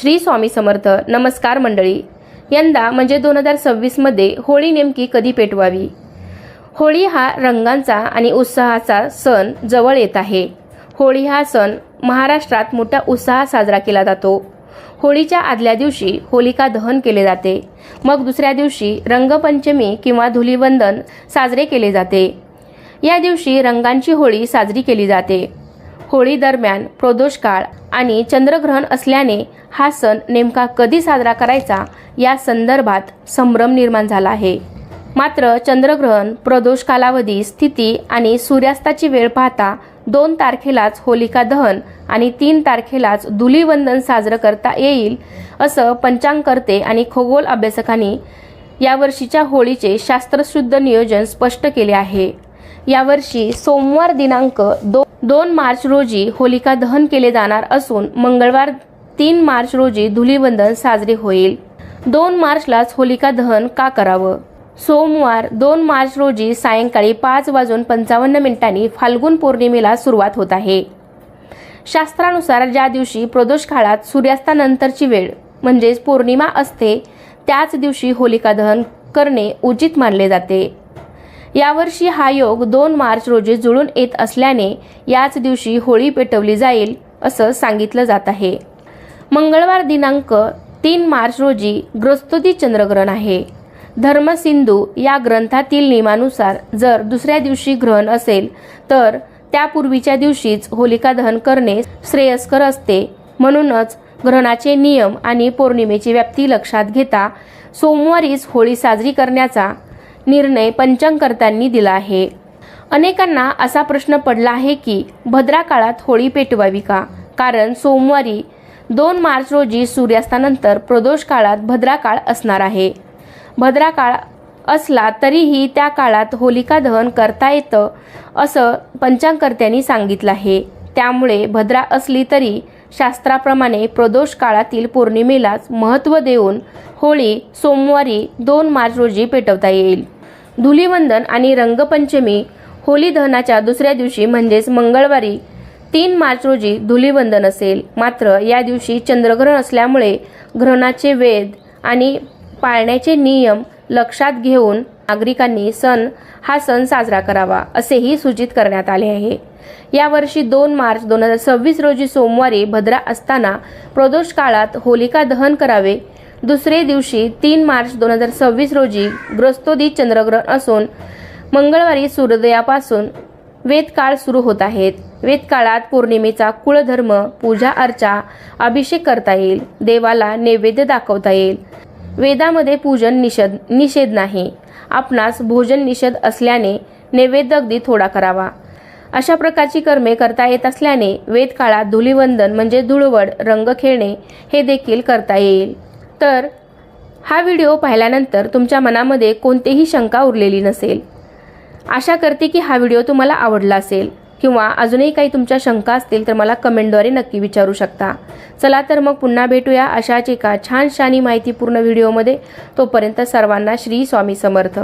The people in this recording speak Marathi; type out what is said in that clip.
श्री स्वामी समर्थ. नमस्कार मंडळी. यंदा म्हणजे 2026 मध्ये होळी नेमकी कधी पेटवावी? होळी हा रंगांचा आणि उत्साहाचा सण जवळ येत आहे. होळी हा सण महाराष्ट्रात मोठ्या उत्साहात साजरा केला जातो. होळीच्या आदल्या दिवशी होलिका दहन केले जाते. मग दुसऱ्या दिवशी रंगपंचमी किंवा धुलीवंदन साजरे केले जाते. या दिवशी रंगांची होळी साजरी केली जाते. होळी दरम्यान प्रदोष काळ आणि चंद्रग्रहण असल्याने हा सण नेमका कधी साजरा करायचा या संदर्भात संभ्रम निर्माण झाला आहे. मात्र चंद्रग्रहण, प्रदोष कालावधी, स्थिती आणि सूर्यास्ताची वेळ पाहता 2 तारखेलाच होलिका दहन आणि 3 तारखेलाच धुलीवंदन साजरं करता येईल असं पंचांगकर्ते आणि खगोल अभ्यासकांनी यावर्षीच्या होळीचे शास्त्रशुद्ध नियोजन स्पष्ट केले आहे. यावर्षी सोमवार दिनांक 2 मार्च रोजी होलिका दहन केले जाणार असून मंगळवार 3 मार्च रोजी धुलीवंदन साजरे होईल. 2 मार्चलाच होलिका दहन का करावं? सोमवार 2 मार्च रोजी सायंकाळी 5:55 फाल्गुन पौर्णिमेला सुरुवात होत आहे. शास्त्रानुसार ज्या दिवशी प्रदोष काळात सूर्यास्तानंतरची वेळ म्हणजेच पौर्णिमा असते त्याच दिवशी होलिका दहन करणे उचित मानले जाते. यावर्षी हा योग 2 मार्च रोजी जुळून येत असल्याने याच दिवशी होळी पेटवली जाईल असं सांगितलं जात आहे. मंगळवार दिनांक 3 मार्च रोजी ग्रस्तोदी चंद्रग्रहण आहे. धर्मसिंधू या ग्रंथातील नियमानुसार जर दुसऱ्या दिवशी ग्रहण असेल तर त्यापूर्वीच्या दिवशीच होलिका दहन करणे श्रेयस्कर असते. म्हणूनच ग्रहणाचे नियम आणि पौर्णिमेची व्याप्ती लक्षात घेता सोमवारीच होळी साजरी करण्याचा निर्णय पंचांगकर्त्यांनी दिला आहे. अनेकांना असा प्रश्न पडला आहे की भद्रा काळात होळी पेटवावी का? कारण सोमवारी 2 मार्च रोजी सूर्यास्तानंतर प्रदोष काळात भद्रा काळ असणार आहे. भद्रा काळ असला तरीही त्या काळात होलिका दहन करता येतं असं पंचांगकर्त्यांनी सांगितलं आहे. त्यामुळे भद्रा असली तरी शास्त्राप्रमाणे प्रदोष काळातील पौर्णिमेलाच महत्त्व देऊन होळी सोमवारी 2 मार्च रोजी पेटवता येईल. धुलीवंदन आणि रंगपंचमी होली दहनाच्या दुसऱ्या दिवशी म्हणजेच मंगळवारी 3 मार्च रोजी धुलीवंदन असेल. मात्र या दिवशी चंद्रग्रहण असल्यामुळे ग्रहणाचे वेध आणि पाळण्याचे नियम लक्षात घेऊन नागरिकांनी हा सण साजरा करावा असेही सूचित करण्यात आले आहे. यावर्षी 2 मार्च 2026 रोजी सोमवारी भद्रा असताना प्रदोष काळात होलिका दहन करावे. दुसरे दिवशी 3 मार्च 2026 रोजी ग्रस्तोदी चंद्रग्रहण असून मंगळवारी सूर्योदयापासून वेदकाळ सुरू होत आहेत. वेदकाळात पौर्णिमेचा कुळधर्म, पूजा अर्चा, अभिषेक करता येईल. देवाला नैवेद्य दाखवता येईल. वेदामध्ये पूजन निषेध नाही. आपणास भोजन निषेध असल्याने नैवेद्य अगदी थोडा करावा. अशा प्रकारची कर्मे करता येत असल्याने वेदकाळात धुलीवंदन म्हणजे धुळवड, रंग खेळणे हे देखील करता येईल. तर हा व्हिडिओ पाहिल्यानंतर तुमच्या मनामध्ये कोणतीही शंका उरलेली नसेल. आशा करते की हा व्हिडिओ तुम्हाला आवडला असेल किंवा अजूनही काही तुमच्या शंका असतील तर मला कमेंटद्वारे नक्की विचारू शकता. चला तर मग पुन्हा भेटूया अशाच एका छानशानी माहितीपूर्ण व्हिडिओमध्ये. तोपर्यंत सर्वांना श्री स्वामी समर्थ.